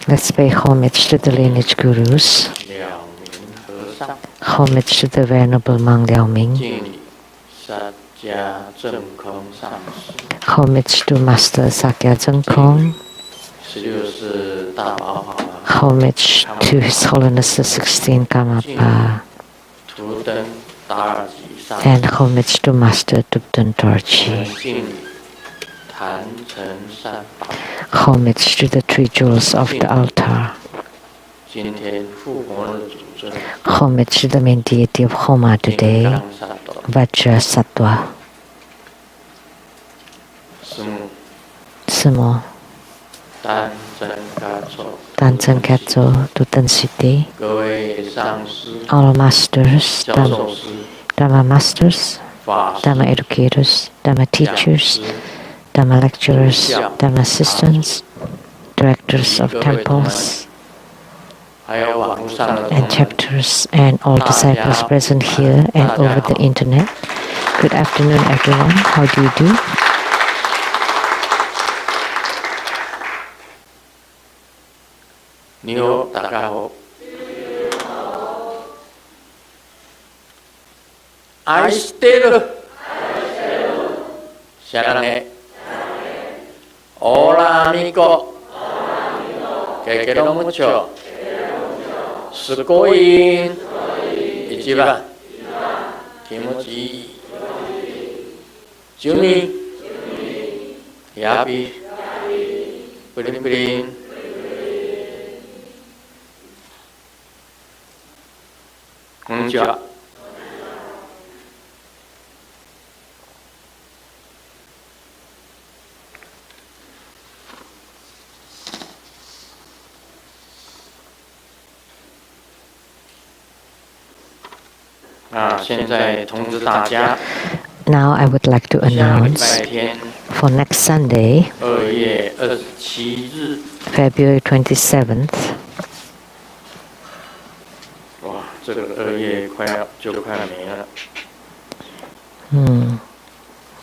Let's pay homage to the lineage gurus. Homage to the Venerable Monk Liao Ming. Homage to Master Sakya Zhengkong. Homage to His Holiness the 16th Karmapa. And homage to Master Tupten Dorji. Homage to the three jewels of the altar. Homage to the main deity of Homa today, Vajra Sattva. Sumo. Tanzan Katso, Tutan City. All masters, Dharma masters, Dharma educators, Dharma teachers, Dharma lecturers, Dharma assistants, directors of temples, and chapters, and all disciples present here and over the internet. Good afternoon, everyone. How do you do? Hola amigo, que quiero mucho. Sukoin, Ichiba, Kimochi, Jumi, Yabi, Prin. Konnichiwa. Now I would like to announce for next Sunday, February 27th,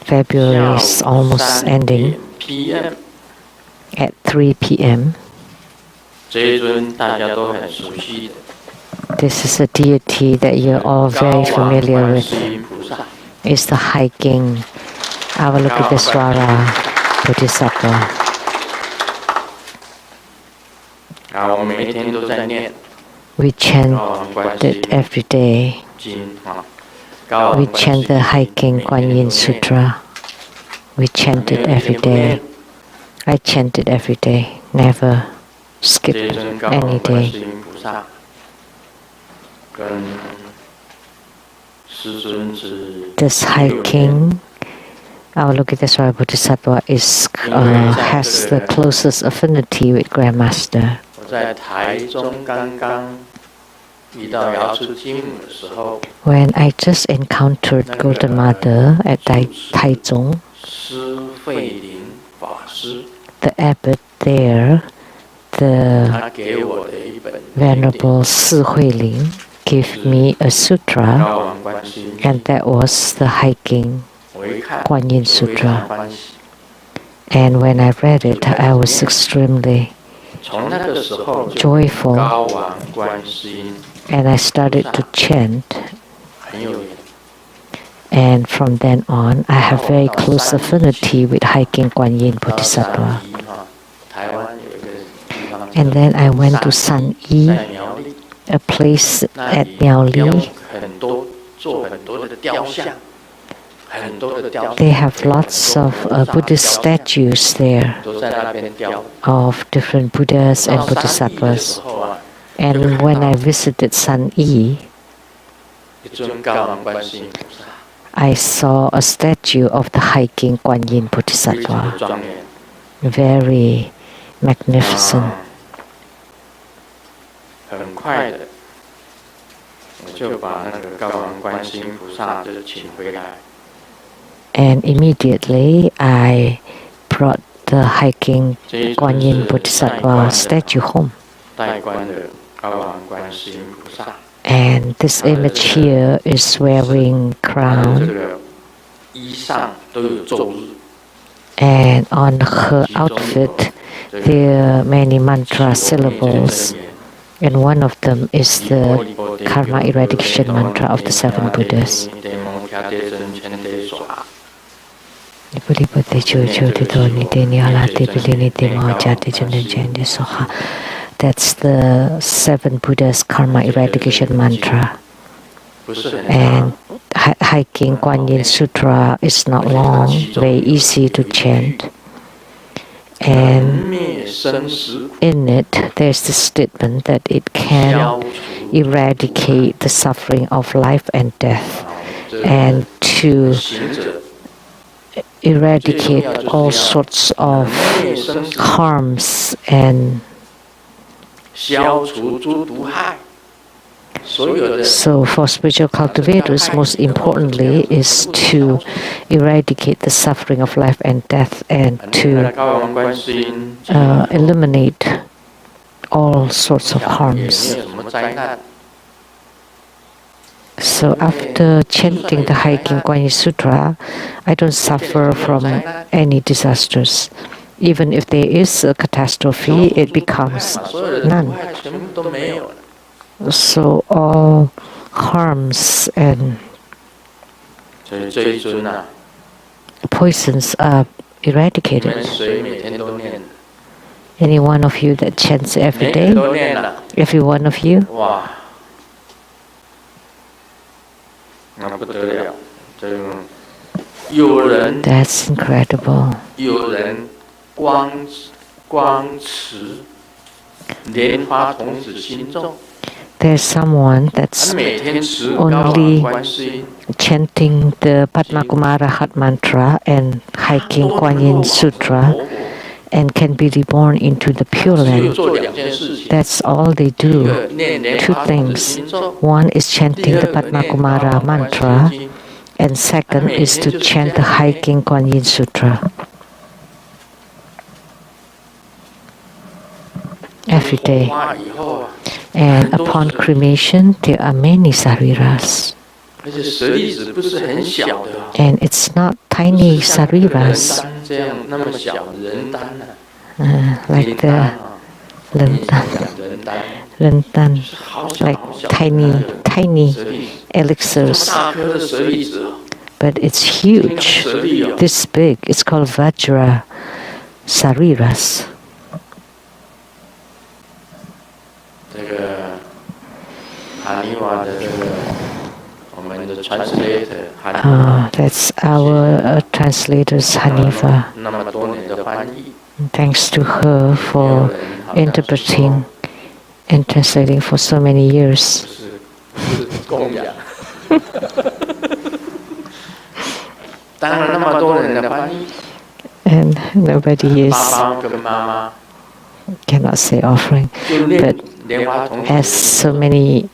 February is almost ending, at 3 p.m. This is a deity that you're all very familiar with. It's the hiking Avalokitesvara Bodhisattva. We chant it every day. We chant the hiking Kuan Yin Sutra. We chant it every day. I chant it every day, never skip any day. This hiking Avalokitesvara Bodhisattva has the closest affinity with Grandmaster. When I just encountered Golden Mother at Taichung, the abbot there, the Venerable Si Huiling, gave me a sutra, and that was the hiking Kuan Yin Sutra. And when I read it, I was extremely joyful, and I started to chant. And from then on, I have very close affinity with hiking Kuan Yin Bodhisattva. And then I went to San Yi, a place at Miaoli. They have lots of Buddhist statues there of different Buddhas and Bodhisattvas. And when I visited San Yi, I saw a statue of the hiking Kuan Yin Bodhisattva. Very magnificent. And immediately I brought the hiking Kuan Yin Bodhisattva statue home. And this image here is wearing crown, and on her outfit There are many mantra syllables, and one of them is the karma eradication mantra of the 7 Buddhas. That's the 7 Buddhas karma eradication mantra. And hiking Kuan Yin Sutra is not long, very easy to chant. And in it, there's the statement that it can eradicate the suffering of life and death, and to eradicate all sorts of harms and so for spiritual cultivators, most importantly is to eradicate the suffering of life and death, and to eliminate all sorts of harms. So after chanting the hiking Kuan Yin Sutra, I don't suffer from any disasters. Even if there is a catastrophe, it becomes none. So all harms and poisons are eradicated. Any one of you that chants every day? Every one of you? That's incredible. There's someone that's only chanting the Padmakumara Hat mantra and hiking Kuan Yin Sutra and can be reborn into the Pure Land. That's all they do. 2 things. One is chanting the Padmakumara mantra, and second is to chant the hiking Kuan Yin Sutra. Every day. And upon cremation, there are many sariras. And it's not tiny sariras, like the rentan, like tiny elixirs. But it's huge, this big. It's called Vajra sariras. That's our translator's Hanifa. Thanks to her for interpreting and translating for so many years. And nobody cannot say offering, but as a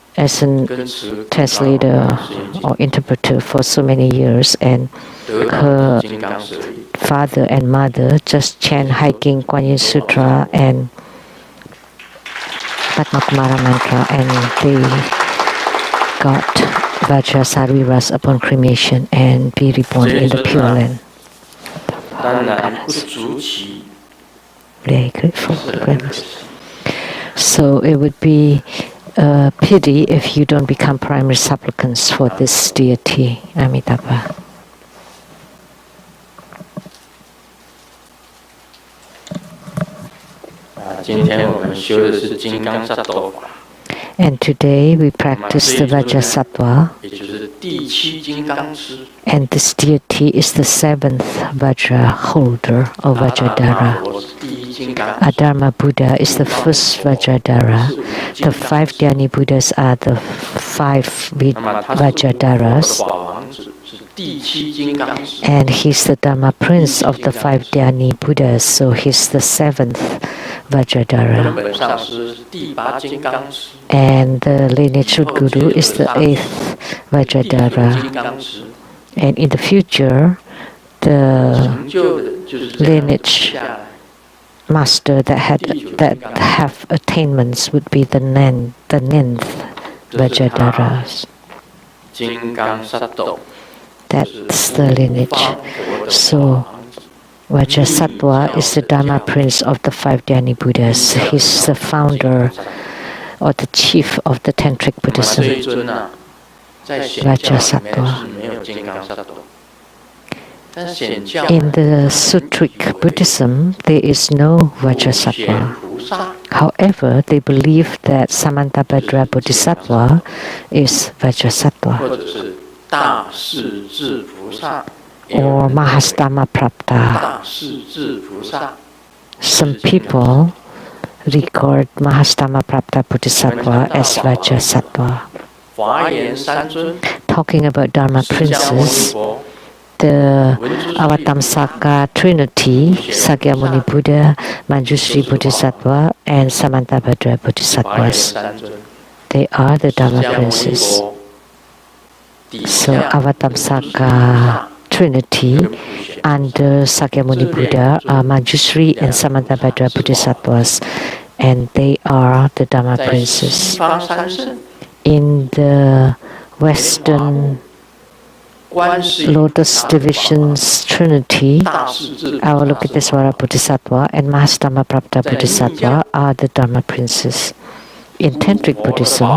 translator or interpreter for so many years, and her father and mother just chant hiking Kuan Yin Sutra and Padmakumara mantra, and they got Vajra Sariras upon cremation and be reborn in the Pure Land. Very grateful. So it would be a pity if you don't become primary supplicants for this deity, Amitabha. And today we practice the Vajrasattva, and this deity is the 7th Vajra holder of Vajradhara. A Dharma Buddha is the first Vajradhara. The 5 Dhyani Buddhas are the 5 Vajradharas. And he's the Dharma Prince of the 5 Dhyani Buddhas, so he's the 7th Vajradhara. And the lineage root guru is the 8th Vajradhara. And in the future, the lineage master that have attainments would be the 9th Vajradharas. That's the lineage. So Vajrasattva is the Dharma prince of the 5 Dhyani Buddhas. He's the founder or the chief of the Tantric Buddhism. Vajrasattva. In the Sutric Buddhism, there is no Vajrasattva. However, they believe that Samantabhadra Bodhisattva is Vajrasattva. Or Mahastama Prapta. Some people record Mahastama Prapta Bodhisattva as Vajrasattva. Talking about Dharma princes, the Avatamsaka Trinity, Sakyamuni Buddha, Manjushri Bodhisattva, and Samantabhadra Bodhisattvas. They are the Dharma princes. So Avatamsaka Trinity under Sakyamuni Buddha are Manjushri and Samantabhadra Bodhisattvas, and they are the Dharma princes. In the Western Lotus Division's Trinity, Avalokitesvara Bodhisattva and Mahastama Prapta Bodhisattva are the Dharma princes. In Tantric Buddhism,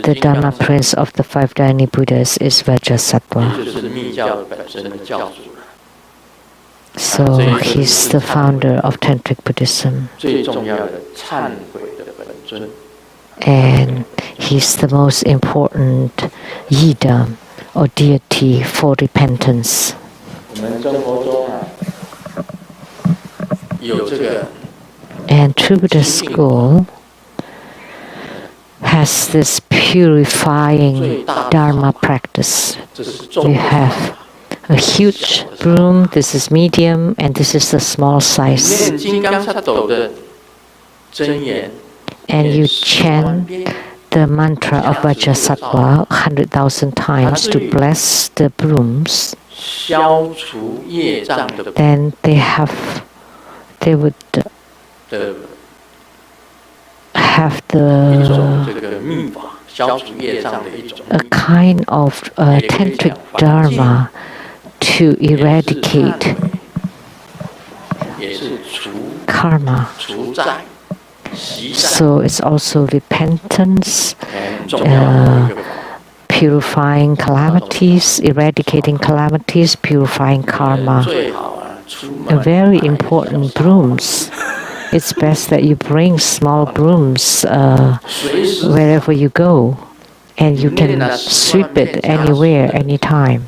the Dharma prince of the 5 Dhyani Buddhas is Vajrasattva. So he's the founder of Tantric Buddhism. And he's the most important yidam or deity for repentance. And True Buddha School has this purifying Dharma practice. We have a huge broom, this is medium, and this is the small size. And you chant the mantra of Vajrasattva 100,000 times to bless the brooms. Then they would have a kind of tantric dharma to eradicate karma. So it's also repentance, purifying calamities, eradicating calamities, purifying karma. Very important brooms. It's best that you bring small brooms wherever you go, and you can sweep it anywhere, anytime.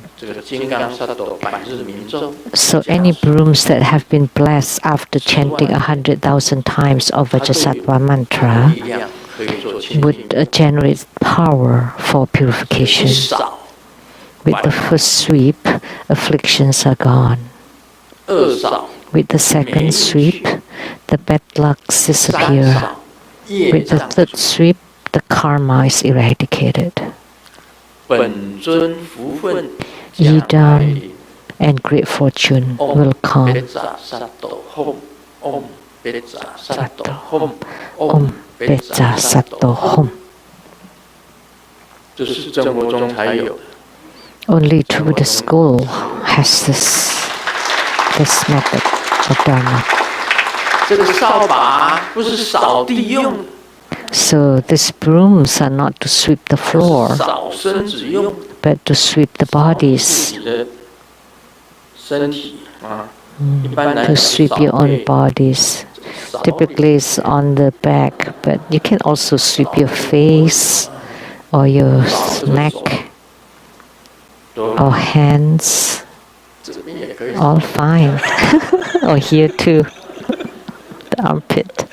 So any brooms that have been blessed after chanting 100,000 times of Vajrasattva mantra would generate power for purification. With the first sweep, afflictions are gone. With the second sweep, the bad lucks disappear. With the third sweep, the karma is eradicated. Yidam and great fortune will come. Om Beja Sato Hom. Only True Buddha School has this method of Dharma. So these brooms are not to sweep the floor, but to sweep the bodies. To sweep your own bodies. Typically it's on the back, but you can also sweep your face or your neck or hands. All fine. Or here too, the armpit.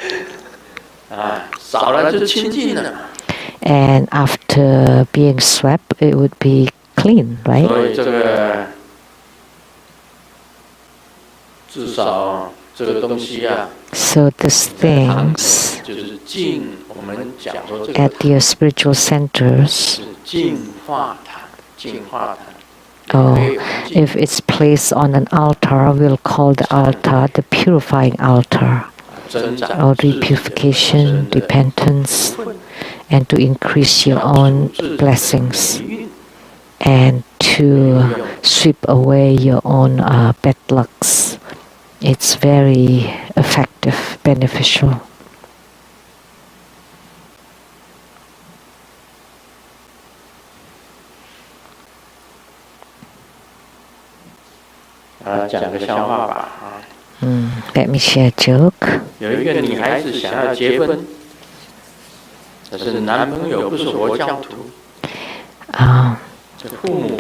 And after being swept, it would be clean, right? So these things at your spiritual centers, or if it's placed on an altar, we'll call the altar the purifying altar, or repurification, repentance, and to increase your own blessings. and to sweep away your own bad lucks. It's very effective, beneficial. Let me share a joke.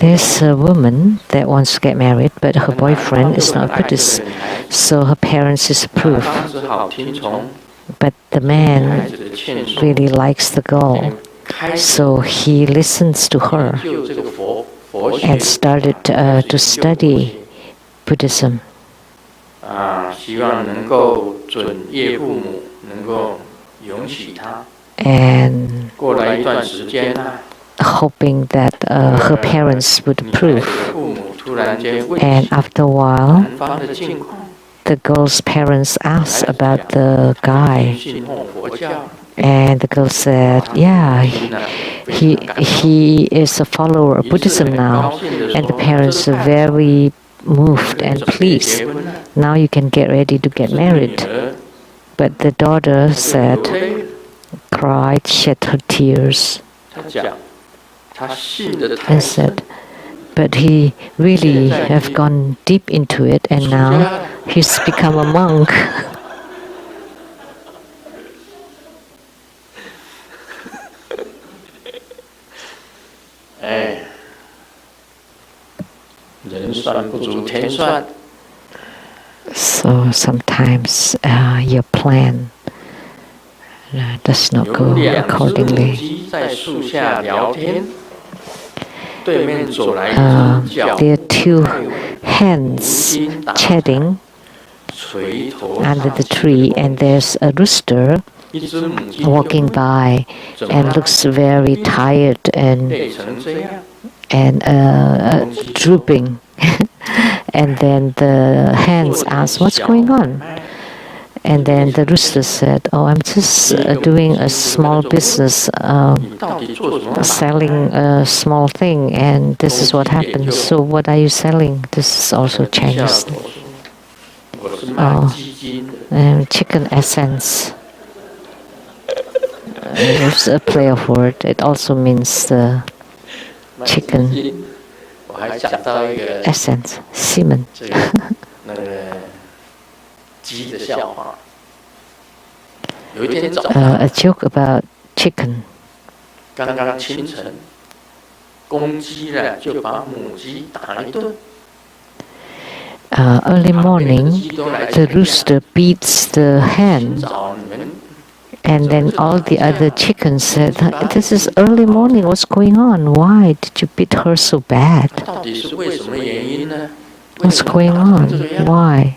There's a woman that wants to get married, but her boyfriend is not Buddhist, so her parents disapprove. But the man really likes the girl, so he listens to her and started to study Buddhism. And hoping that her parents would approve. And after a while, the girl's parents asked about the guy. And the girl said, yeah, he is a follower of Buddhism now. And the parents are very moved and pleased. Now you can get ready to get married. But the daughter said, cried, shed her tears, and said, but he really have gone deep into it, and now he's become a monk. So sometimes your plan does not go accordingly. There are two hens chatting under the tree, and there's a rooster walking by and looks very tired and drooping. And then the hens asked, what's going on? And then the rooster said, oh, I'm just doing a small business, selling a small thing, and this is what happens. So what are you selling? This is also Chinese. Chicken essence. It's a play of word. It also means the chicken essence, semen. A joke about chicken. Early morning, the rooster beats the hen, and then all the other chickens said, this is early morning, what's going on? Why did you beat her so bad? What's going on? Why?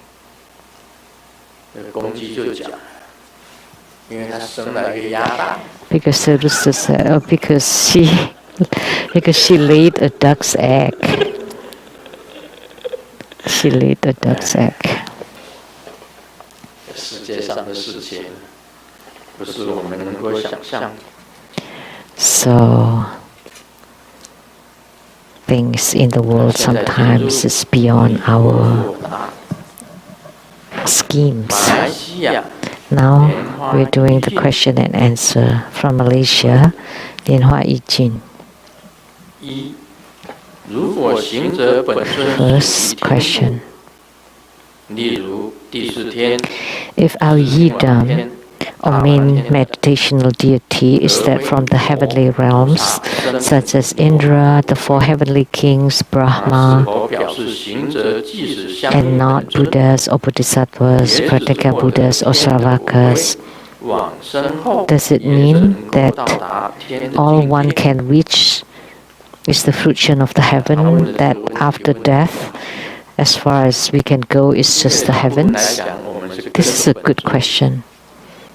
Because the rooster said, oh, because she laid a duck's egg. She laid a duck's egg. So things in the world sometimes is beyond our schemes. Now we're doing the question and answer from Malaysia. First question. If our yidam or main meditational deity is that from the heavenly realms, such as Indra, the four heavenly kings, Brahma, and not Buddhas or Bodhisattvas, Pratyeka Buddhas or Sravakas, does it mean that all one can reach is the fruition of the heaven, that after death, as far as we can go, is just the heavens? This is a good question,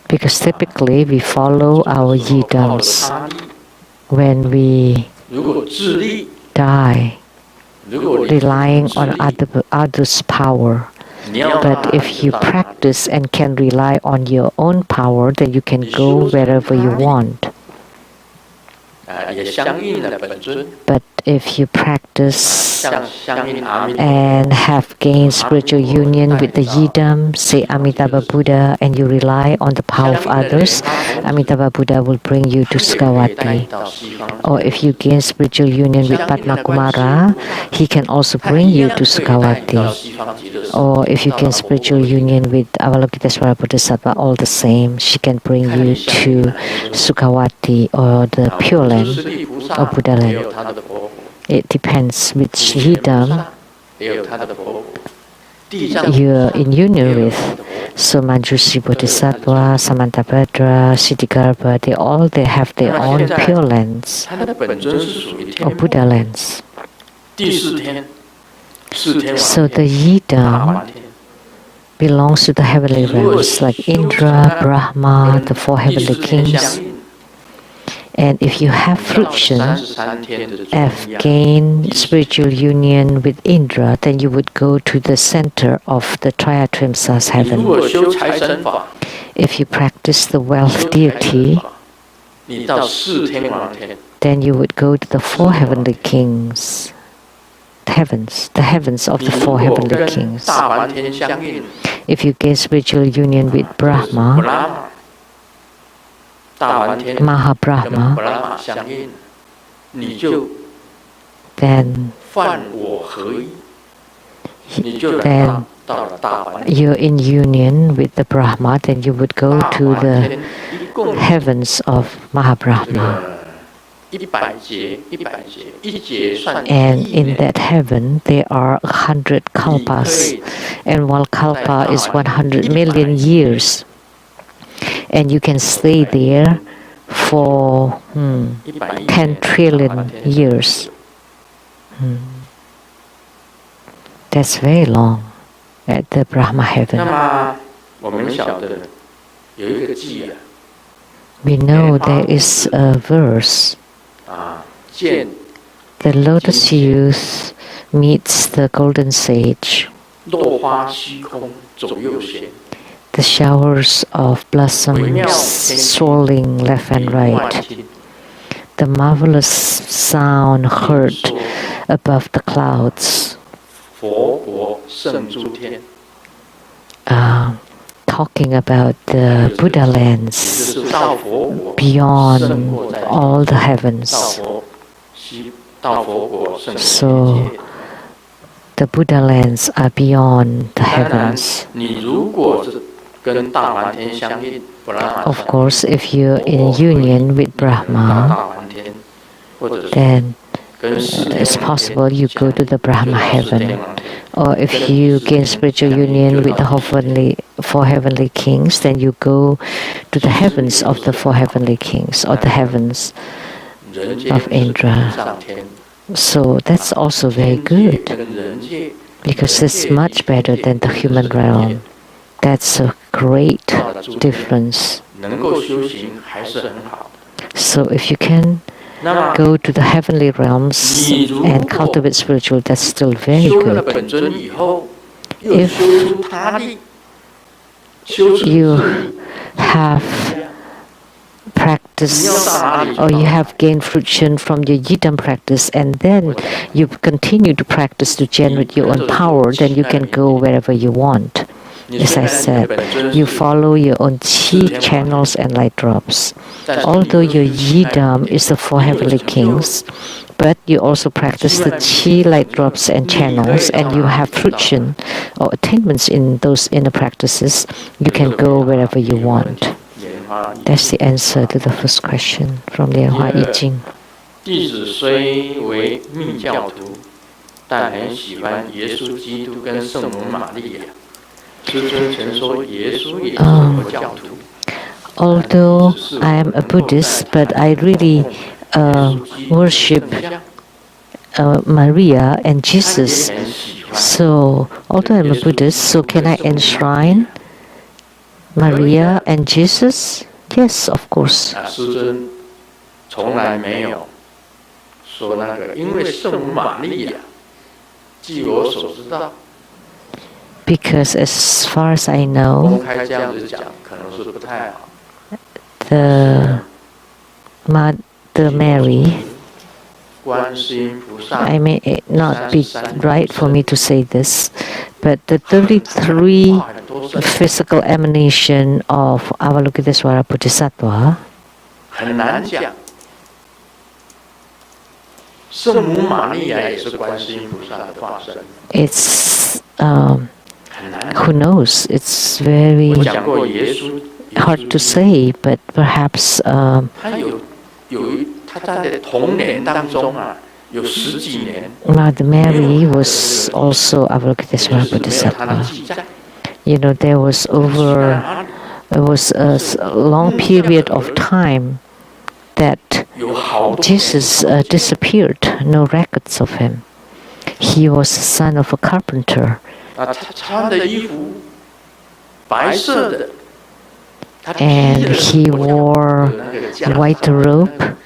because typically we follow our yidams. When we die, relying on others' power. But if you practice and can rely on your own power, then you can go wherever you want. But if you practice and have gained spiritual union with the Yidam, say Amitabha Buddha, and you rely on the power of others, Amitabha Buddha will bring you to Sukhavati. Or if you gain spiritual union with Padma Kumara, he can also bring you to Sukhavati. Or if you gain spiritual union with Avalokitesvara Bodhisattva, all the same, she can bring you to Sukhavati or the Pure Land or Buddha Land. It depends which Yidam you're in union with. So Manjushri Bodhisattva, Samantabhadra, Siddhigarbha, they have their own Pure Lands or Buddha Lands. So the Yidam belongs to the heavenly realms like Indra, Brahma, the 4 heavenly kings. And if you have friction, have gained spiritual union with Indra, then you would go to the center of the Triyatrimsa's heaven. If you practice the wealth deity, then you would go to the 4 heavenly kings, the heavens of the 4 heavenly kings. If you gain spiritual union with Brahma, Mahabrahma, then you're in union with the Brahma, then you would go to the heavens of Mahabrahma. And in that heaven, there are 100 kalpas, and one kalpa is 100 million years. And you can stay there for 10 trillion years. That's very long at the Brahma heaven. We know there is a verse. The lotus youth meets the golden sage. The showers of blossoms swirling left and right. The marvelous sound heard above the clouds. Talking about the Buddha lands beyond all the heavens. So the Buddha lands are beyond the heavens. Of course, if you're in union with Brahma, then it's possible you go to the Brahma heaven. Or if you gain spiritual union with the 4 heavenly kings, then you go to the heavens of the 4 heavenly kings, or the heavens of Indra. So that's also very good, because it's much better than the human realm. That's a great difference. So if you can go to the heavenly realms and cultivate spiritual, that's still very good. If you have practice, or you have gained fruition from your Yidam practice, and then you continue to practice to generate your own power, then you can go wherever you want. As I said, you follow your own chi channels and light drops. Although your Yidam is the 4 heavenly kings, but you also practice the chi light drops and channels, and you have fruition or attainments in those inner practices, you can go wherever you want. That's the answer to the first question from Lianhua I Ching. 弟子虽为密教徒，但很喜欢耶稣基督跟圣母玛利亚。师尊曾说，耶稣也是佛教徒。Although I am a Buddhist, but I really worship Maria and Jesus. So, although I'm a Buddhist, so can I enshrine Maria and Jesus? Yes, of course. 师尊从来没有说那个，因为圣母玛利亚，据我所知道。 Because as far as I know, 公开这样子讲，可能是不太好。Mother Mary, I may not be right for me to say this, but the 33 physical emanation of Avalokitesvara Bodhisattva, it's who knows? It's very hard to say, but perhaps Mother Mary was also Avalokitesvara Bodhisattva. You know, there was a long period of time that Jesus disappeared, no records of him. He was the son of a carpenter. And he wore white robe,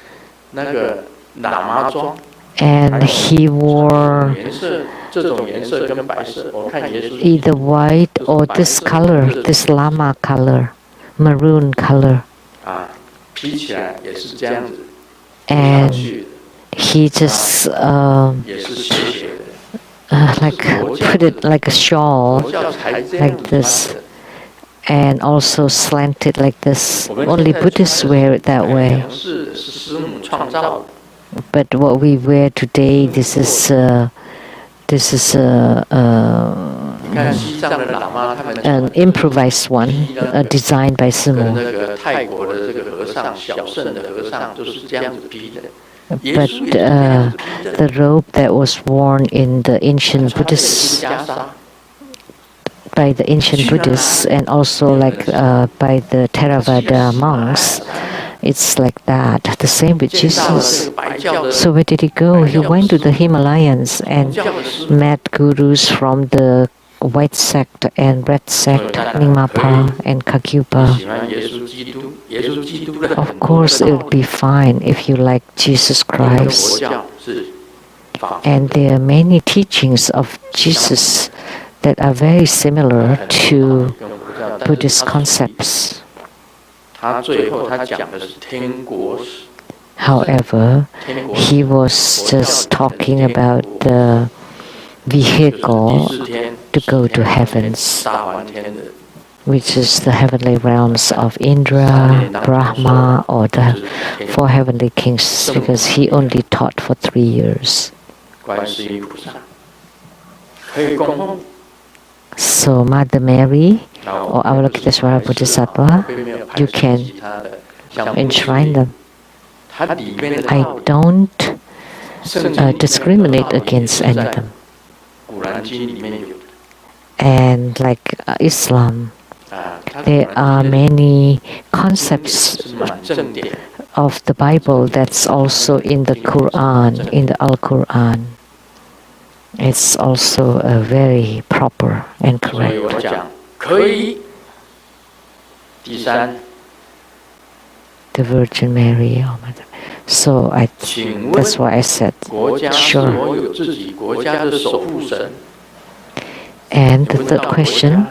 and he wore either white or this color, this llama color, maroon color. And he just like put it like a shawl, like this, and also slanted like this. Only Buddhists wear it that way. But what we wear today, this is an improvised one, designed by Simu. But the robe that was worn in the ancient Buddhists, by the ancient Buddhists, and also like by the Theravada monks, it's like that. The same with Jesus. So where did he go? He went to the Himalayas and met gurus from the white sect and red sect, Nimapa and Kagyupa. Of course, it would be fine if you like Jesus Christ. And there are many teachings of Jesus that are very similar to Buddhist concepts. However, he was just talking about the vehicle to go to heavens, which is the heavenly realms of Indra, Brahma, or the 4 heavenly kings, because he only taught for 3 years. So Mother Mary or Avalokitesvara Bodhisattva, you can enshrine them. I don't discriminate against any of them. And like Islam, there are many concepts of the Bible that's also in the Quran, in the Al-Quran. It's also very proper and correct. The Virgin Mary, oh Mother. So that's why I said, sure. And the third question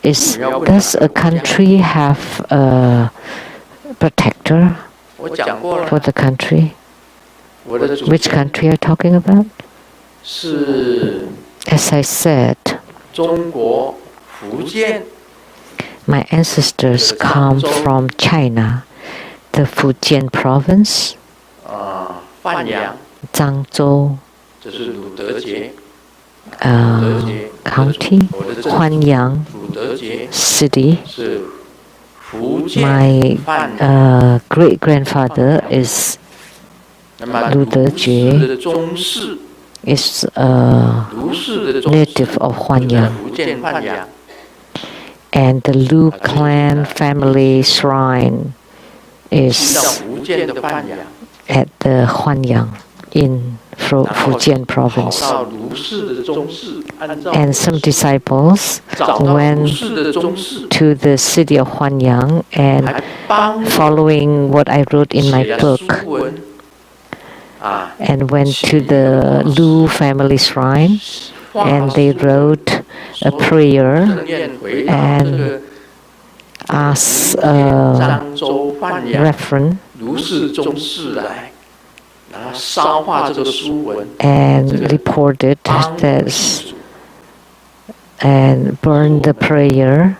is, does a country have a protector for the country? Which country are you talking about? As I said, my ancestors come from China, the Fujian province, Zhangzhou county, Huanyang city. My great-grandfather is Lu Dejie, is a native of Huanyang. And the Lu clan family shrine is at the Huanyang in Fujian province. And some disciples went to the city of Huanyang and following what I wrote in my book, and went to the Lu family shrine, and they wrote a prayer and as a reference and reported that and burned the prayer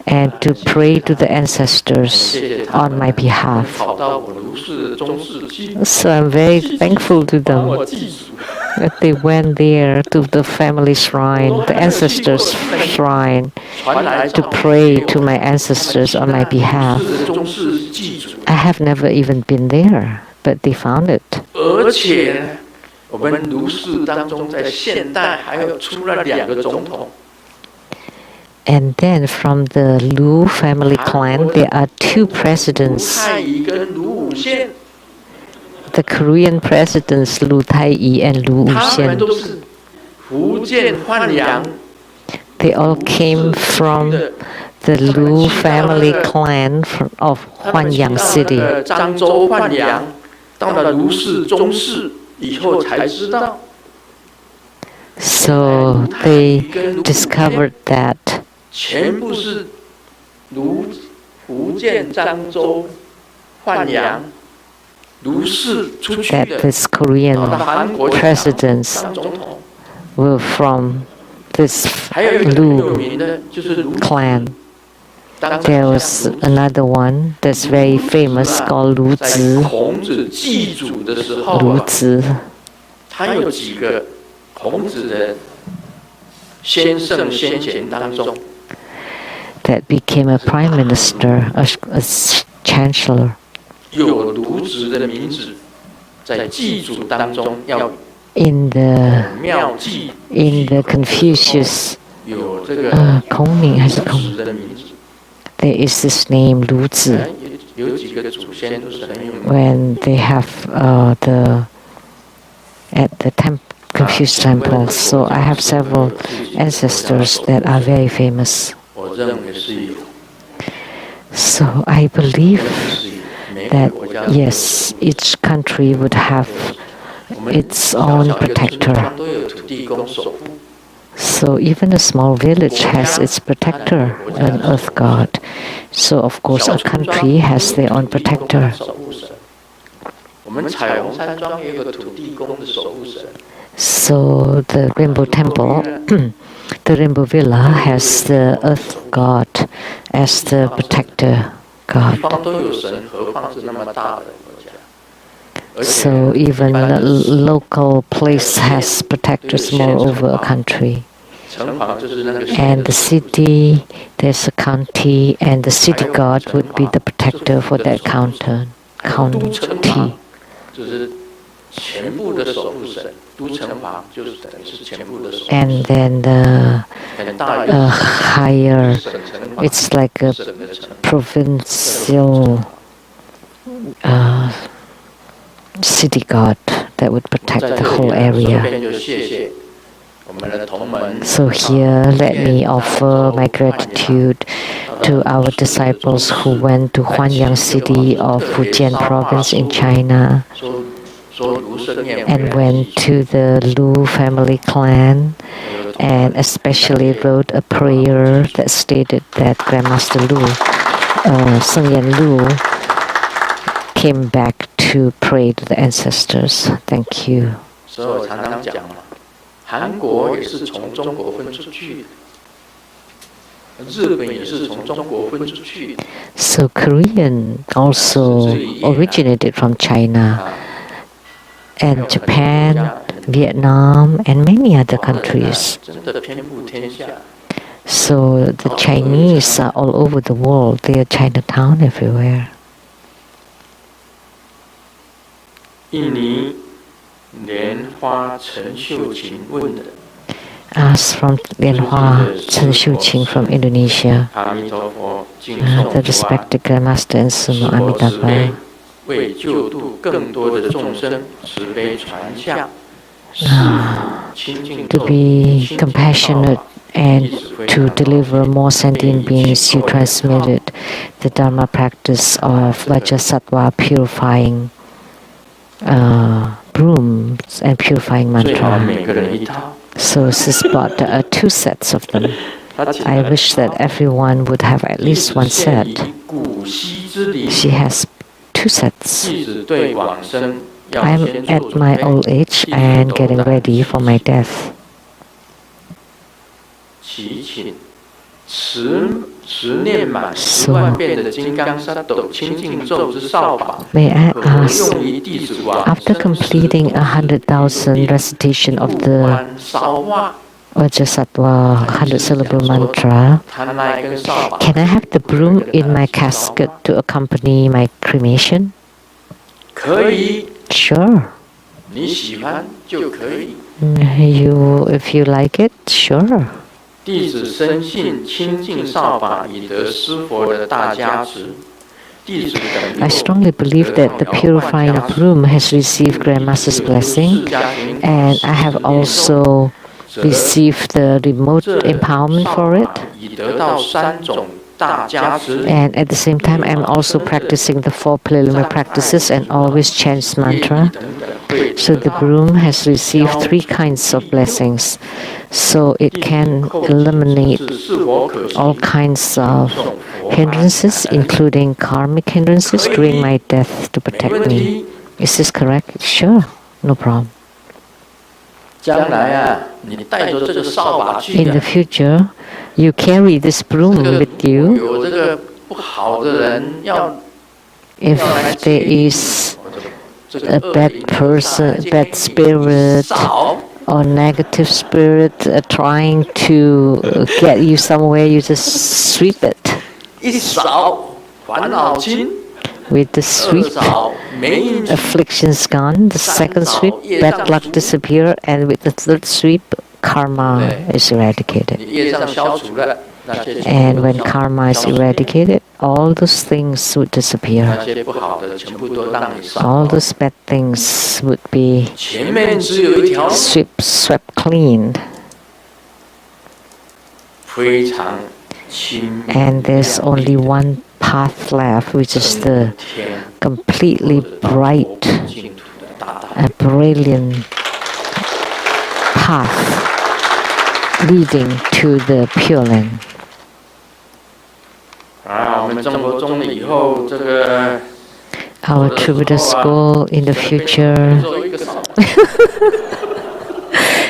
and to pray to the ancestors on my behalf. So I'm very thankful to them that they went there to the family shrine, the ancestors' shrine, to pray to my ancestors on my behalf. I have never even been there, but they found it. And then from the Lu family clan, there are 2 presidents. The Korean presidents Lu Tai-yi and Lu Wu-hsien. They all came from the Lu family clan of Huanyang City. So they discovered that these Korean presidents were from this Lu clan. There was another one that's very famous called Lu Zi. Lu Zi. That became a prime minister, a chancellor. In the Confucius there is this name Lu Zi. When they have at the Confucius temple, so I have several ancestors that are very famous. So I believe that yes, each country would have its own protector. So even a small village has its protector, an earth god. So of course a country has their own protector. So the Rainbow Temple, the Rainbow Villa has the earth god as the protector god. So even a local place has protectors more over a country. And the city, there's a county, and the city god would be the protector for that county. And then the higher, it's like a provincial city god that would protect the whole area. So here, let me offer my gratitude to our disciples who went to Huanyang city of Fujian province in China and went to the Lu family clan and especially wrote a prayer that stated that Grandmaster Lu, Sengyan Lu, came back to pray to the ancestors. Thank you. So Korean also originated from China, and Japan, Vietnam, and many other countries. So the Chinese are all over the world. They are Chinatown everywhere. Asked from Lianhua Chen Xiuqing from Indonesia, the respected Grandmaster and Sumo Amitabha. To be compassionate and to deliver more sentient beings, you transmitted the Dharma practice of Vajra Sattva purifying brooms and purifying mantra. So this bought 2 sets of them. I wish that everyone would have at least one set. She has 2 sets. I am at my old age and getting ready for my death. So, may I ask, after completing 100,000 recitation of the Vajra 100 syllable mantra, can I have the broom in my casket to accompany my cremation? Sure. If you like it, sure. I strongly believe that the purifying broom has received Grandmaster's blessing, and I have also received the remote empowerment for it. And at the same time, I'm also practicing the 4 preliminary practices and always chant mantra. So the broom has received 3 kinds of blessings. So it can eliminate all kinds of hindrances, including karmic hindrances, during my death to protect me. Is this correct? Sure, no problem. In the future, you carry this broom with you. If there is a bad person, bad spirit, or negative spirit trying to get you somewhere, you just sweep it. With the sweep, afflictions gone. The second sweep, bad luck disappear, and with the third sweep, karma is eradicated. And when karma is eradicated, all those things would disappear. All those bad things would be swept clean. And there's only one path left, which is the completely bright, brilliant path leading to the Pure Land. Our Tribhuda school in the future,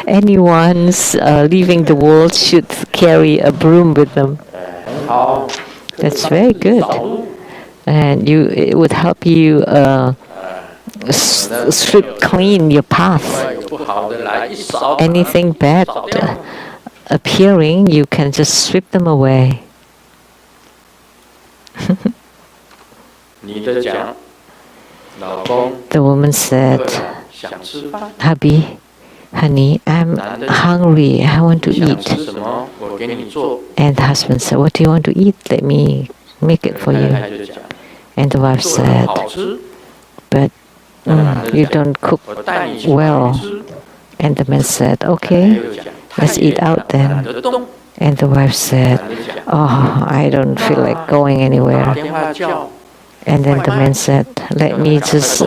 anyone's leaving the world should carry a broom with them. That's very good. And it would help you strip clean your path. Anything bad appearing, you can just sweep them away. The woman said, "Hubby, honey, I'm hungry. I want to eat." And the husband said, "What do you want to eat? Let me make it for you." And the wife said, "But you don't cook well." And the man said, "Okay, let's eat out then." And the wife said, "Oh, I don't feel like going anywhere." And then the man said, "Let me just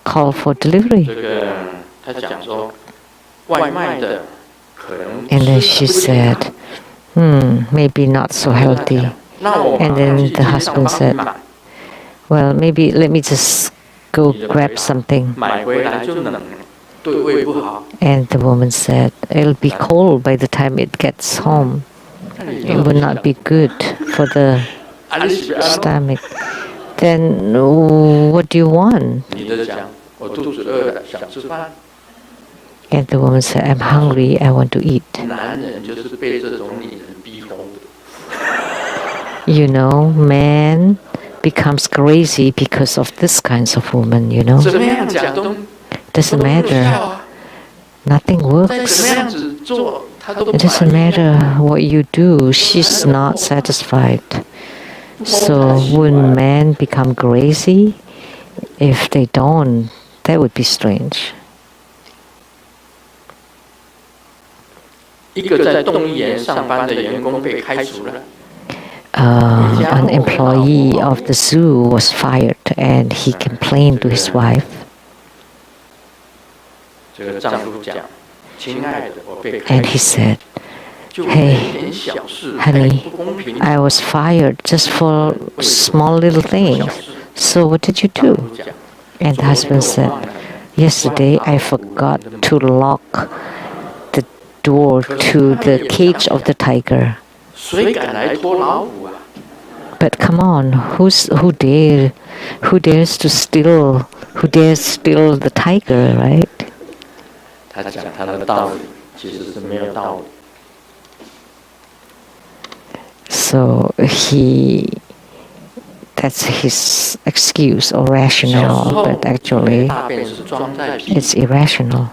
call for delivery." And then she said, maybe not so healthy. And then the husband said, "Well, maybe let me just go grab something." And the woman said, "It'll be cold by the time it gets home. It would not be good for the stomach." Then what do you want? And the woman said, "I'm hungry, I want to eat." You know, man becomes crazy because of this kinds of woman, you know. Doesn't matter. Nothing works. It doesn't matter what you do, she's not satisfied. So when men become crazy, if they don't, that would be strange. An employee of the zoo was fired and he complained to his wife. And he said, Hey, honey, I was fired just for small little things. So what did you do? And the husband said, yesterday I forgot to lock the door to the cage of the tiger. But come on, who dares steal the tiger, right? So that's his excuse or rationale, but actually it's irrational.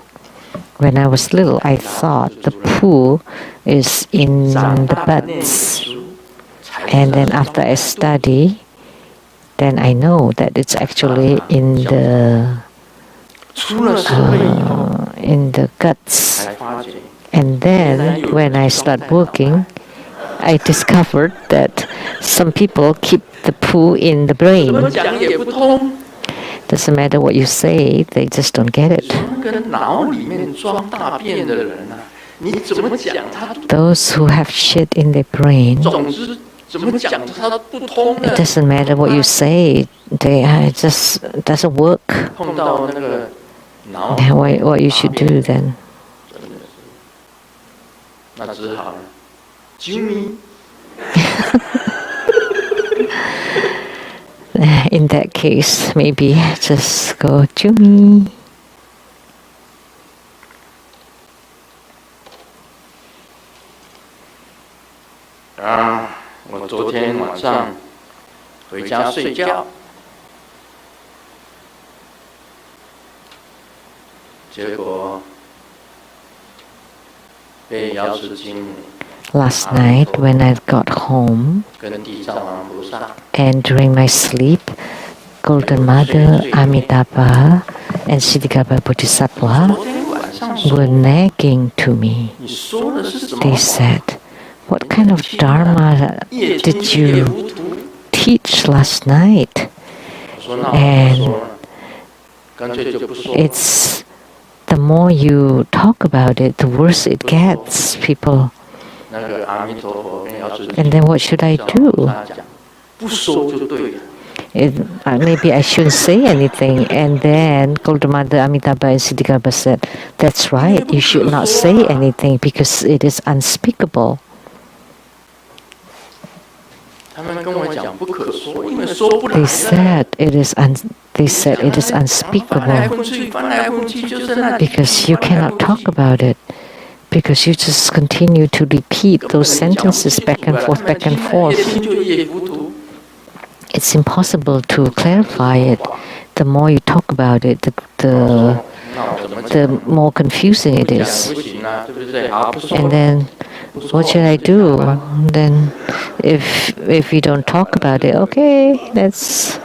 When I was little, I thought the poo is in the butts. And then after I study, then I know that it's actually in the guts. And then when I start working, I discovered that some people keep the poo in the brain. Doesn't matter what you say, they just don't get it. Those who have shit in their brain, it doesn't matter what you say, it just doesn't work. What you should do then? In that case, maybe just go Jimmy. I 昨天晚上回家睡觉，结果被药师经母 Last night when I got home and during my sleep, Golden Mother, Amitabha and Siddhikapa Bodhisattva were nagging to me. They said, what kind of Dharma did you teach last night? And it's the more you talk about it, the worse it gets, people. And then what should I do? Maybe I shouldn't say anything. And then Golden Mother, Amitabha and Siddhikapa said, that's right, you should not say anything because it is unspeakable. They said it is unspeakable because you cannot talk about it. Because you just continue to repeat those sentences back and forth, back and forth. It's impossible to clarify it. The more you talk about it, the more confusing it is. And then, what should I do? Then, if we don't talk about it, okay, let's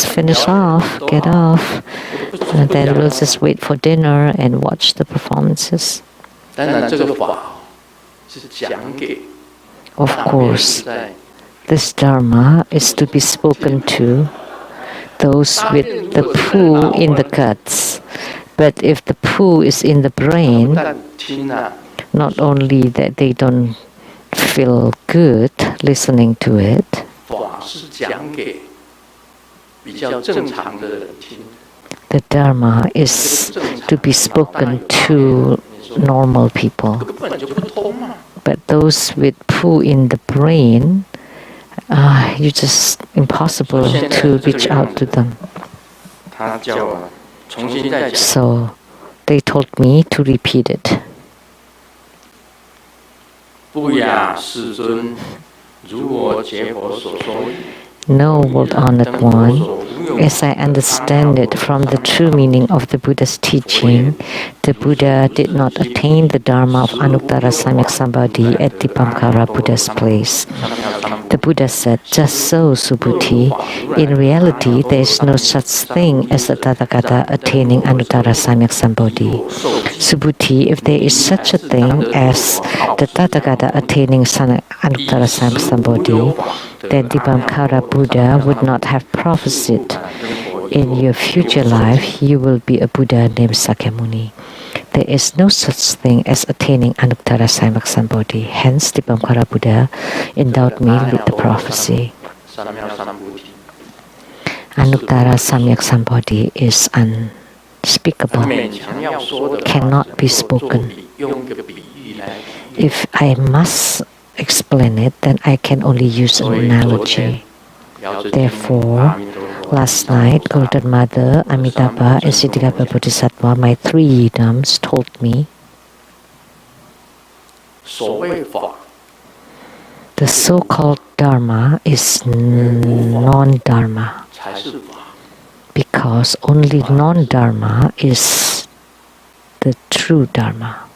finish off, get off. And then we'll just wait for dinner and watch the performances. Of course, this Dharma is to be spoken to those with the poo in the guts. But if the poo is in the brain, not only that they don't feel good listening to it, the Dharma is to be spoken to normal people. But those with poo in the brain, you just impossible to reach out to them. So they told me to repeat it. No, world honored one, as I understand it from the true meaning of the Buddha's teaching, the Buddha did not attain the Dharma of Anuttara Samyak Sambodhi at Dipamkara Buddha's place. The Buddha said, just so, Subhuti, in reality there is no such thing as a Tathagata attaining Anuttara Samyak Sambodhi. Subhuti, if there is such a thing as the Tathagata attaining Anuttara Samyak Sambodhi, then Dipamkara Buddha would not have prophesied. In your future life, you will be a Buddha named Sakyamuni. there is no such thing as attaining Anuttara Samyak Sambodhi. Hence, the Bhamkara Buddha endowed me with the prophecy. Anuttara Samyak Sambodhi is unspeakable, cannot be spoken. If I must explain it, then I can only use an analogy. Therefore, last night, Golden Mother, Amitabha, and Siddhikapa Bodhisattva, my three yidams, told me the so-called Dharma is non-Dharma, because only non-Dharma is the true Dharma.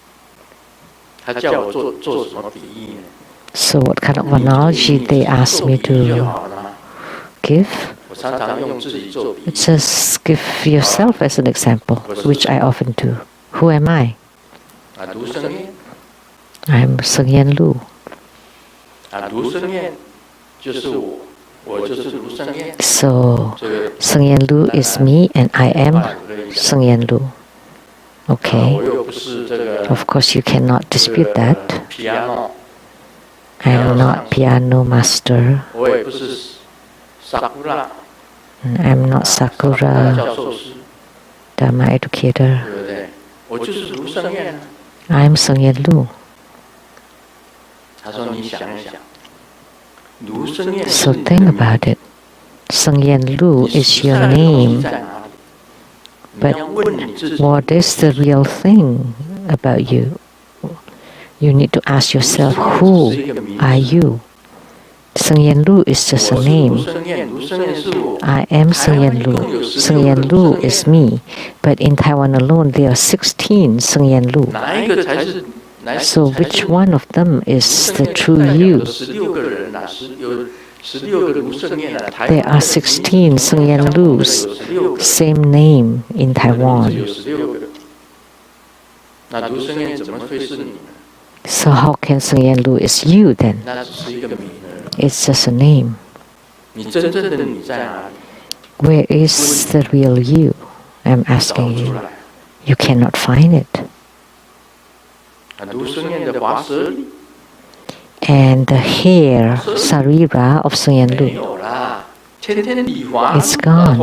So what kind of analogy they asked me to give? Just give yourself as an example, which I often do. Who am I? I'm Seng Yen Lu. So Seng Yen Lu is me and I am Seng Yen Lu. Okay. Of course you cannot dispute that. I am not piano master. I'm not Sakura Dharma educator. I'm Seng Yen Lu. So think about it. Seng Yen Lu is your name. But what is the real thing about you? You need to ask yourself, who are you? Seng Yen Lu is just a name. I am Seng Yen Lu. Seng Yen Lu is me. But in Taiwan alone, there are 16 Seng Yen Lu. So which one of them is the true you? There are 16 Seng Yen Lus, same name in Taiwan. So how can Seng Yen Lu is you then? It's just a name. Where is the real you? I'm asking you. You cannot find it. And the hair, sarira of Seng Yen Lu, it's gone.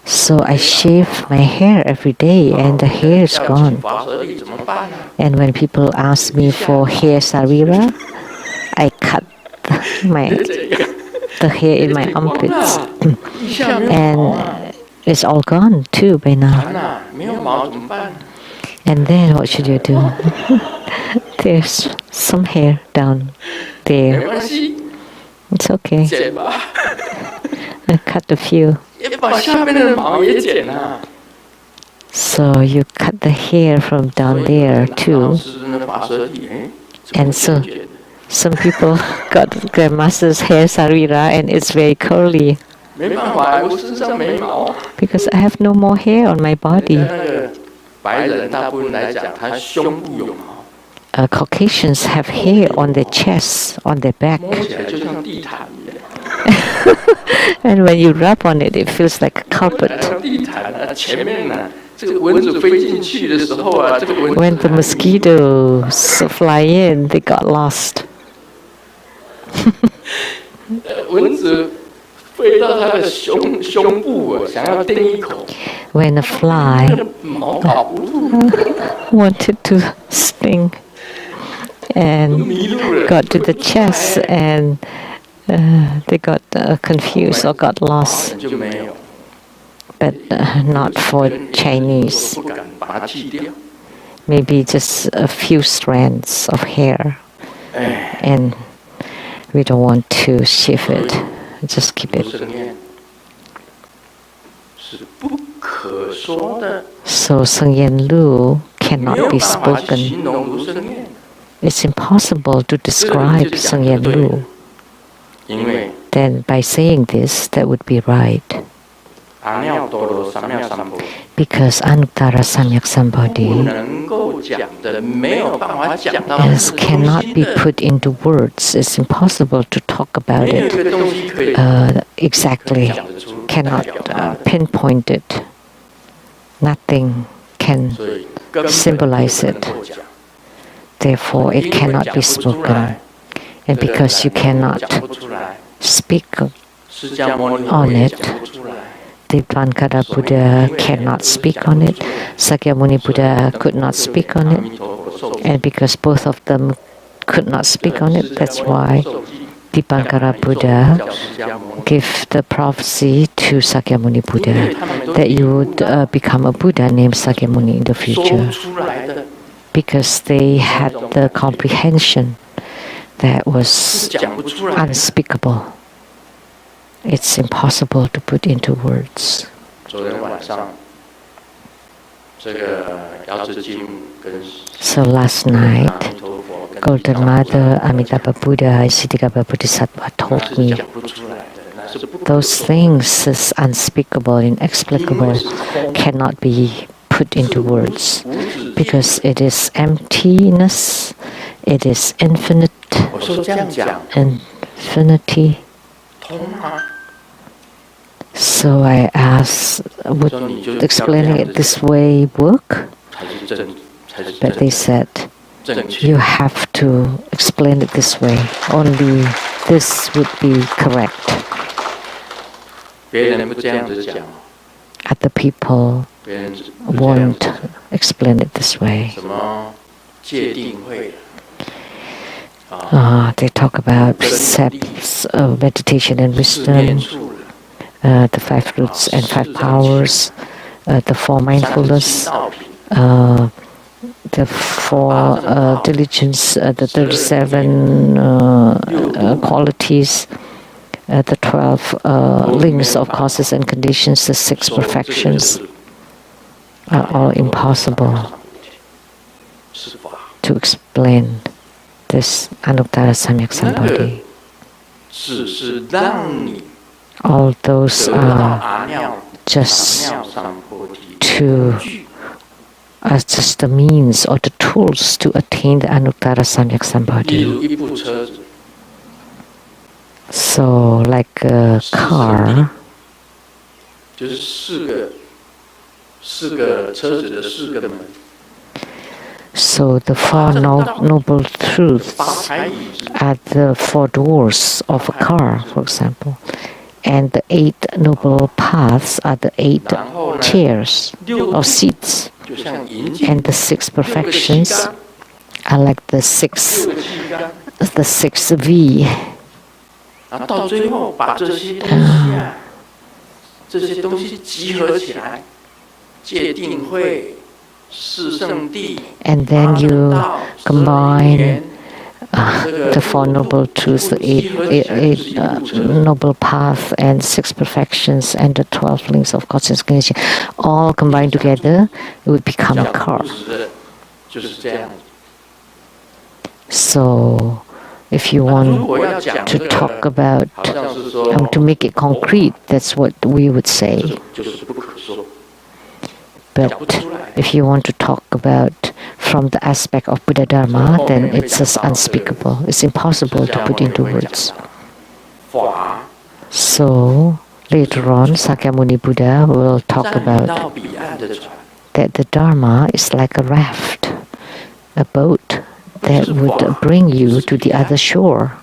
So I shave my hair every day and the hair is gone. And when people ask me for hair sarira, I cut the hair in my armpits. And it's all gone too by now. And then what should you do? There's some hair down there. It's okay. I cut a few. So you cut the hair from down there too. And so some people got Grandmaster's hair sarira and it's very curly. Because I have no more hair on my body. Caucasians have hair on their chest, on their back. And when you rub on it, it feels like a carpet. When the mosquitoes fly in, they got lost. When a fly wanted to sting and got to the chest and they got confused or got lost. But not for Chinese. Maybe just a few strands of hair. And we don't want to shave it. Just keep it. So Seng Yen Lu cannot be spoken. It's impossible to describe Seng Yen Lu. Then by saying this, that would be right. Because Anuttara Samyak Sambodhi cannot be put into words. It's impossible to talk about it exactly. Cannot pinpoint it. Nothing can symbolize it. Therefore, it cannot be spoken. And because you cannot speak on it, Dipankara Buddha cannot speak on it, Sakyamuni Buddha could not speak on it, and because both of them could not speak on it, that's why Dipankara Buddha gave the prophecy to Sakyamuni Buddha that you would become a Buddha named Sakyamuni in the future, because they had the comprehension that was unspeakable. It's impossible to put into words. So last night, Golden Mother, Amitabha Buddha, Siddhikapa Bodhisattva told me those things is unspeakable, inexplicable, cannot be put into words because it is emptiness, it is infinite, infinity. So I asked, would explaining it this way work? But they said, you have to explain it this way. Only this would be correct. Other people won't explain it this way. They talk about precepts of meditation and wisdom, the 5 roots and 5 powers, the 4 mindfulness, the 4 diligence, the 37 qualities, the 12 links of causes and conditions, the 6 perfections are all impossible to explain this Anuttara Samyak Sambodhi. All those are just just the means or the tools to attain the Anuttara Samyak Sambodhi. So, like a car, so the 4 noble truths are the 4 doors of a car, for example. And the 8 noble paths are the 8 chairs or seats. And the 6 perfections are like the 6 V. And then you combine the 4 noble truths, the 8 noble paths, and 6 perfections, and the 12 links of causes and conditions, all combined together, it would become a car. So, if you want to talk about, to make it concrete, that's what we would say. But if you want to talk about from the aspect of Buddha Dharma, then it's just unspeakable. It's impossible to put into words. So later on, Sakyamuni Buddha will talk about that the Dharma is like a raft, a boat that would bring you to the other shore.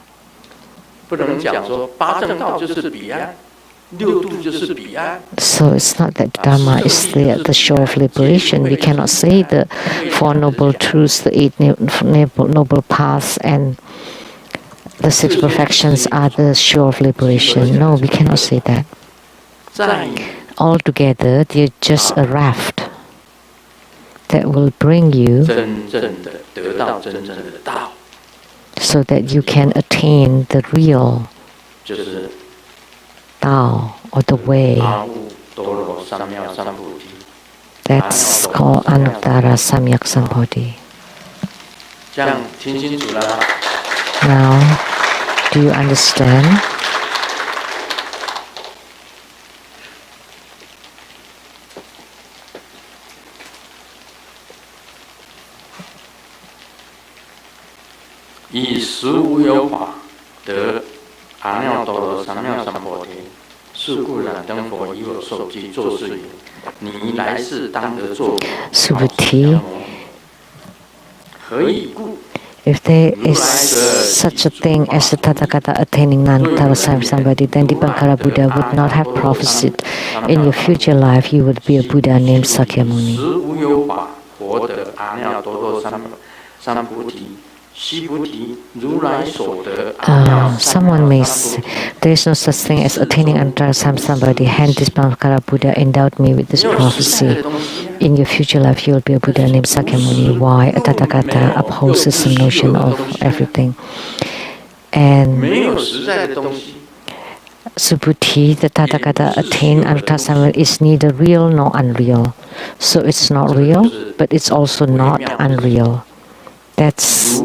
So it's not that Dharma is the shore of liberation. We cannot say the 4 noble truths, the 8 noble paths, and the 6 perfections are the shore of liberation. No, we cannot say that. Altogether, they're just a raft that will bring you so that you can attain the real Tao, or the way. That's called Anuttara Samyak Sambodhi. Now, do you understand? Subhuti, if there is such a thing as the Tathagata attaining non-Tavasam somebody, then Dipankara Buddha would not have prophesied in your future life you would be a Buddha named Sakyamuni. Someone may say, there is no such thing as attaining Antarasam somebody, hence Dipankara Buddha endowed me with this prophecy. In your future life you will be a Buddha named Sakyamuni. Why? A Tathagata upholds some notion of everything. And Subhuti, the Tathagata attained Antarasam is neither real nor unreal. So it's not real, but it's also not unreal. That's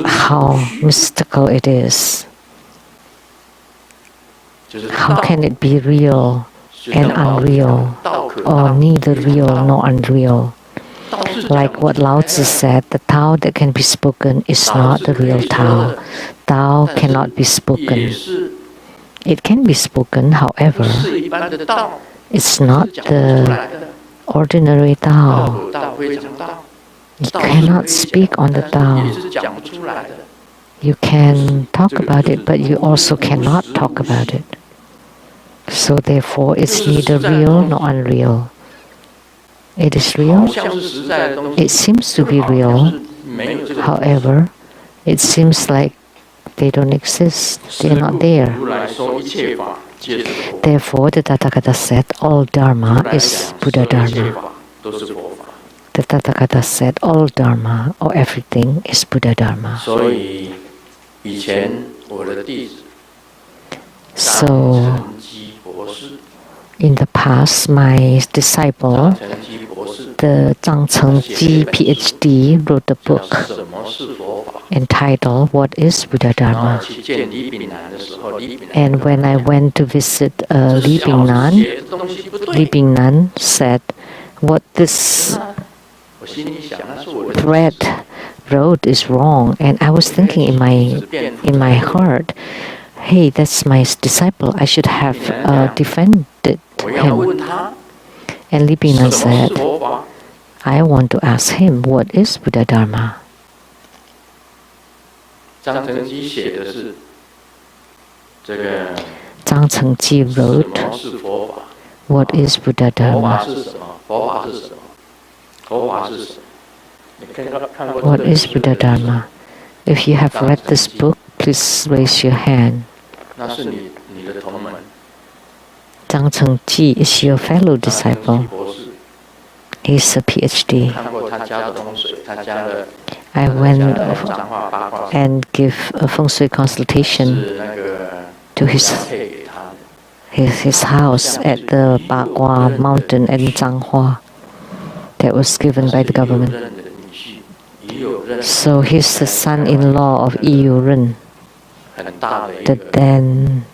how mystical it is. How can it be real and unreal, or neither real nor unreal? Like what Lao Tzu said, the Tao that can be spoken is not the real Tao. Tao cannot be spoken. It can be spoken, however, it's not the ordinary Tao. You cannot speak on the Tao. You can talk about it, but you also cannot talk about it. So therefore, it's neither real nor unreal. It is real. It seems to be real. However, it seems like they don't exist. They're not there. Therefore, the Tathagata said, all Dharma is Buddha Dharma. The Tathagata said, all Dharma or everything is Buddha Dharma. So, in the past, my disciple, the Zhang Chengji PhD, wrote a book entitled What is Buddha Dharma? And when I went to visit Li Bingnan said, what this thread wrote is wrong. And I was thinking in my heart, hey, that's my disciple. I should have defended him. And Li Bingnan said, I want to ask him, what is Buddha Dharma? Zhang Chengji wrote, what is Buddha Dharma? What is Buddha Dharma? If you have read this book, please raise your hand. Zhang Chengji is your fellow disciple. He's a PhD. I went and give a feng shui consultation to his house at the Bagua mountain in Zhanghua that was given by the government. So he's the son-in-law of Yu Ren, the then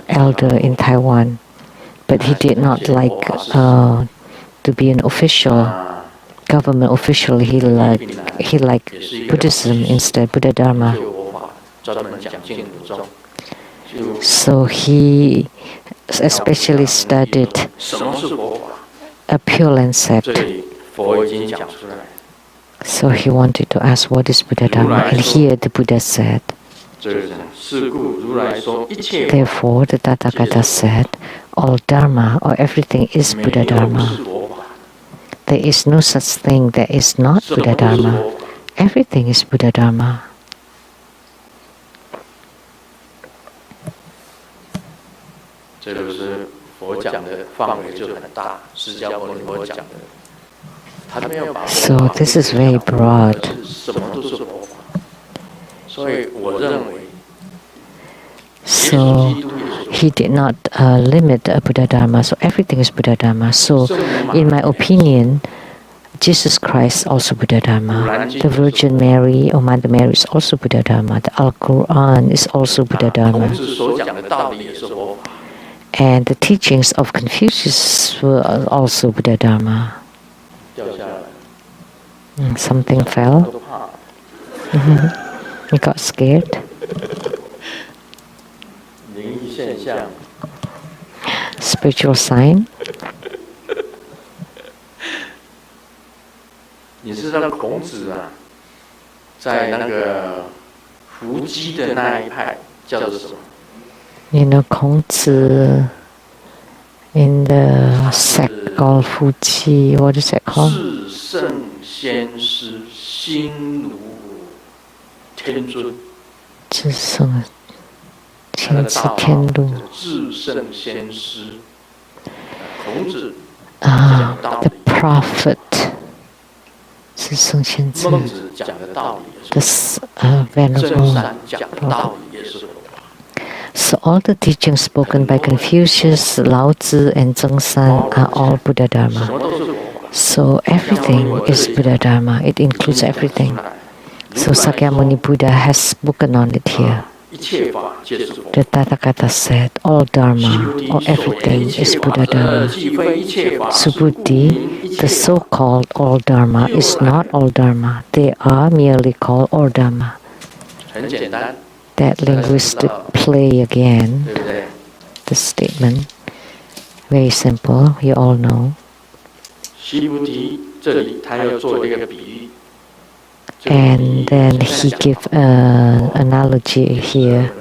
elder in Taiwan. But he did not like to be an official, government official. He liked Buddhism instead, Buddha Dharma. So he especially studied a Pure Land sect. So he wanted to ask, what is Buddha Dharma? And here the Buddha said, therefore the Tathagata said, all Dharma or everything is Buddha Dharma. There is no such thing that is not Buddha Dharma. Everything is Buddha Dharma. So this is very broad. So he did not limit Buddha Dharma, so everything is Buddha Dharma. So in my opinion, Jesus Christ is also Buddha Dharma. The Virgin Mary or Mother Mary is also Buddha Dharma. The Al-Quran is also Buddha Dharma. And the teachings of Confucius were also Buddha Dharma. Something fell. You got scared. Spiritual sign. 你知道孔子啊，在那个伏击的那一派叫做什么？ You know, 孔子 in the sect called Fuji. What is that called? 至圣先师心如天尊。至圣先师天路。至圣先师，孔子 the prophet. 至圣先师。孟子讲的道理。 This venerable. 讲的道理也是佛。 So all the teachings spoken by Confucius, Lao Tzu, and Zhengsan are all Buddha Dharma. So everything is Buddha Dharma. It includes everything. So Sakyamuni Buddha has spoken on it here. The Tathagata said, all Dharma, or everything is Buddha Dharma. Subhuti, the so-called all Dharma, is not all Dharma. They are merely called all Dharma. That linguistic play again, the statement, very simple, you all know. And then he gives an analogy here.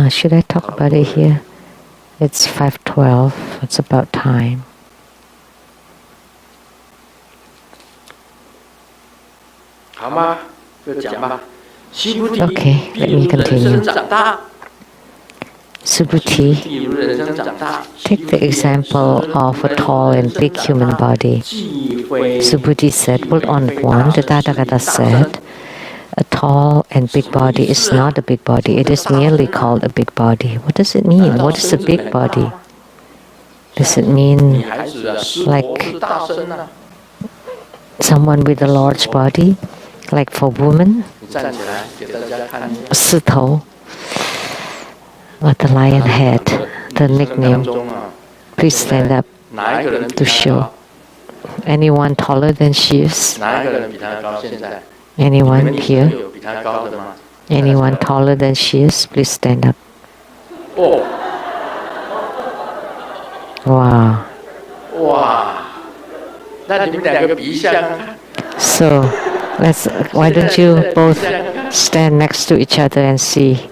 Should I talk about it here? It's 5:12, it's about time. Okay, let me continue. Subhuti, take the example of a tall and big human body. Subhuti said, hold on one, the Tathagata said, a tall and big body is not a big body, it is merely called a big body. What does it mean? What is a big body? Does it mean like someone with a large body? Like for women? 四头 or the lion head, the nickname. Please stand up to show. Anyone taller than she is? Anyone here? Anyone taller than she is? Please stand up. Wow. So, why don't you both stand next to each other and see?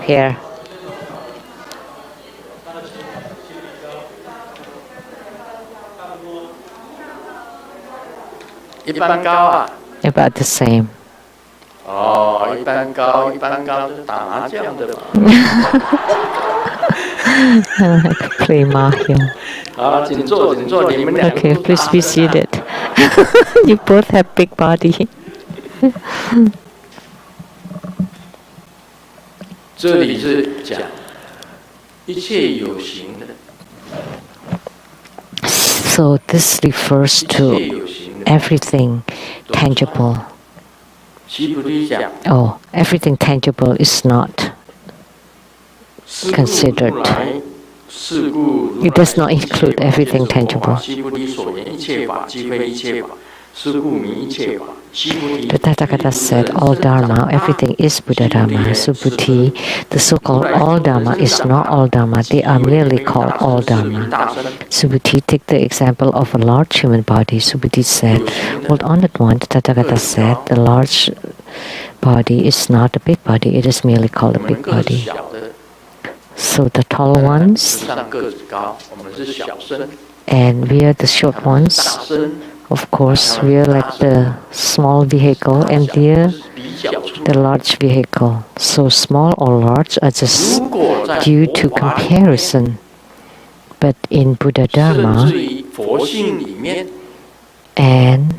Here. About the same. I could play mahjong. Okay, please be seated. You both have big body. So this refers to everything tangible. Oh, everything tangible is not considered. It does not include everything tangible. The Tathagata said, all Dharma, everything is Buddha Dharma. Subhuti, the so-called all Dharma is not all Dharma. They are merely called all Dharma. Subhuti, take the example of a large human body. Subhuti said, hold on at one. The Tathagata said, the large body is not a big body. It is merely called a big body. So the tall ones, and we are the short ones. Of course, we are like the small vehicle, and they're the large vehicle. So small or large are just due to comparison. But in Buddha Dharma, and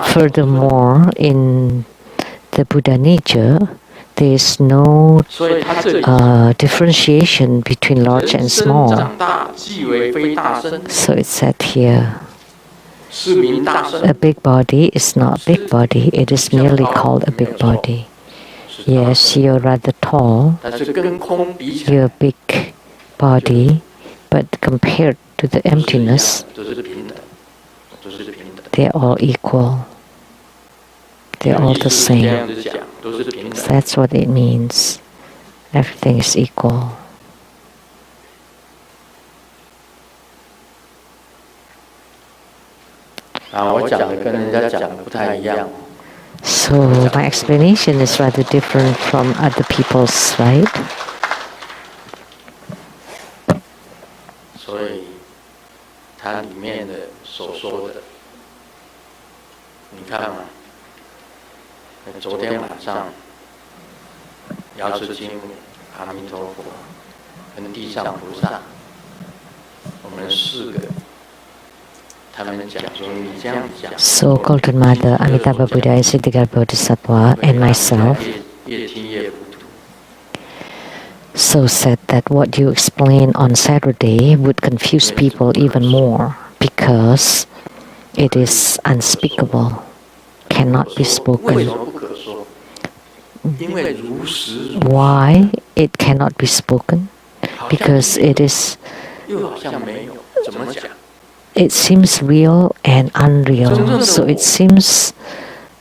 furthermore in the Buddha nature, There is no differentiation between large and small. So it's said here, a big body is not a big body, it is merely called a big body. Yes, you're rather tall, you're a big body, but compared to the emptiness, they're all equal. They're all the same. That's what it means. Everything is equal. So my explanation is rather different from other people's, right? So Golden Mother, Amitabha Buddha, and Siddhikar Bodhisattva, and myself so said that what you explained on Saturday would confuse people even more because it is unspeakable, cannot be spoken. Why it cannot be spoken? Because it seems real and unreal. So it seems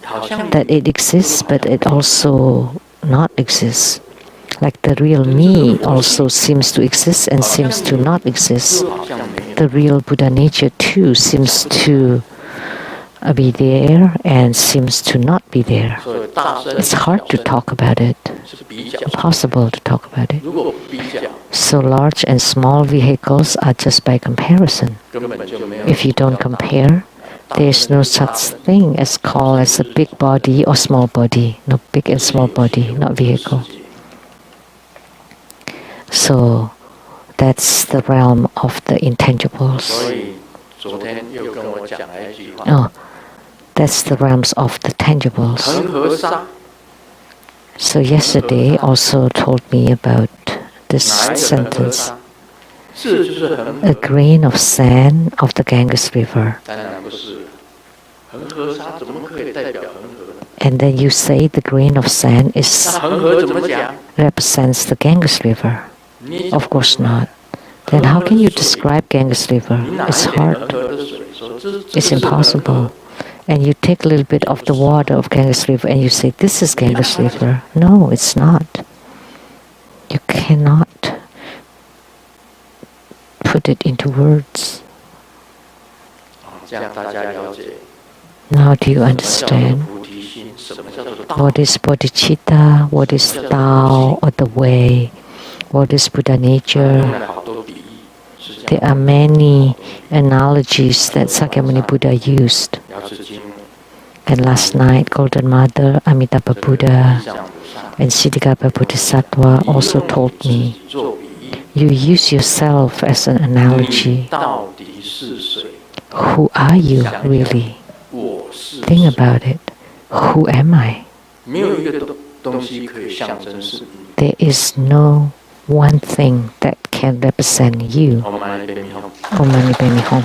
that it exists, but it also not exists. Like the real me also seems to exist and seems to not exist. The real Buddha nature too seems to be there and seems to not be there. It's hard to talk about it, impossible to talk about it. So large and small vehicles are just by comparison. If you don't compare, there is no such thing as called as a big body or small body. No big and small body, not vehicle. So that's the realm of the intangibles. Oh, that's the realms of the tangibles. So yesterday also told me about this sentence. A grain of sand of the Ganges River. And then you say the grain of sand represents the Ganges River. Of course not. Then how can you describe Ganges River? It's hard. It's impossible. And you take a little bit of the water of Ganges River and you say, this is Ganges River. No, it's not. You cannot put it into words. Now do you understand? What is bodhicitta? What is Tao or the way? What is Buddha nature? There are many analogies that Sakyamuni Buddha used. And last night, Golden Mother, Amitabha Buddha, and Siddhikar Bodhisattva also told me, you use yourself as an analogy. Who are you really? Think about it. Who am I? There is no one thing that can represent you. Om Mani Padme Hum.